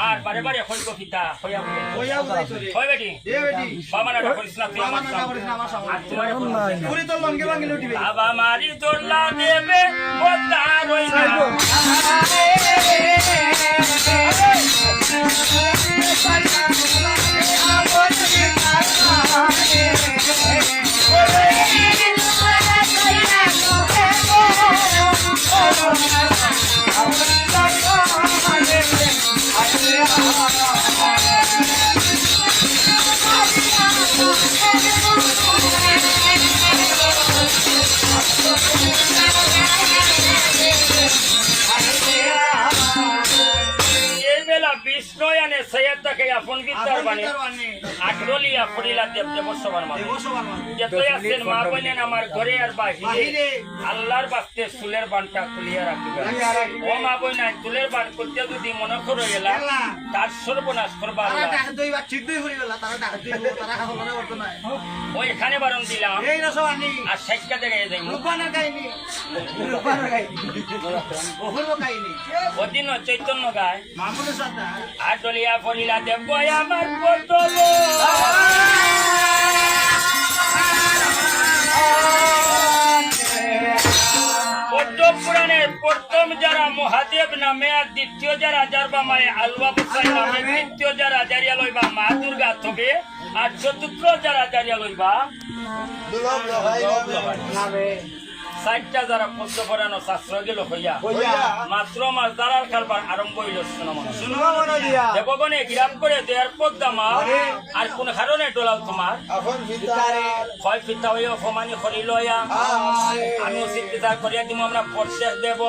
আর বারে বারে হইল পিতা হইয়া হয় বেটি বাবা না করিস না তুই আমার বাবা মারি তোলা দেবে কথা রইনা বিষ্ণয়ানে সৈয়দকে আপন বিদ্যার বাণী আটলিয়া ফরিলা দেব দেবসভার মানে যতই আছেন মা বলেন আমার ঘরে আর বাহিরে আল্লাহর বাস্তে চুলের বানটা খুলিয়া রাখিবেন ও মা বই নাই চুলের বান করতে যদি মনে করে গেলা তার সর্বনাশ করবা ওই এখানে বারণ দিলাম আর শেখা জায়গায় যাই অদিন চৈতন্য গায় আটলিয়া ফরিলা দেব আমার পদ্ম পুরাণের প্রথম যারা মহাদেব নামে আর দ্বিতীয় যারা যারবা মায়ে আলুয়া বসাই নামে তৃতীয় যারা জারিয়া লইবা মা দুর্গা তবে আর চতুর্থ যারা জারিয়া লইবা সাইটটা যারা পদ্ম পড়ানো শাস্ত্র গেল হইয়া মাত্র মাস দাঁড়ার কারবার আরম্ভ হইল দেবগণে গিরাম করে দেয়ার পদ্মা মা আর কোন কারণে ডোলাও তোমার হয় পিতা হইয়া অপমানি করিল আমি উচিত বিচার করিয়া দিব আমরা পরশেষ দেব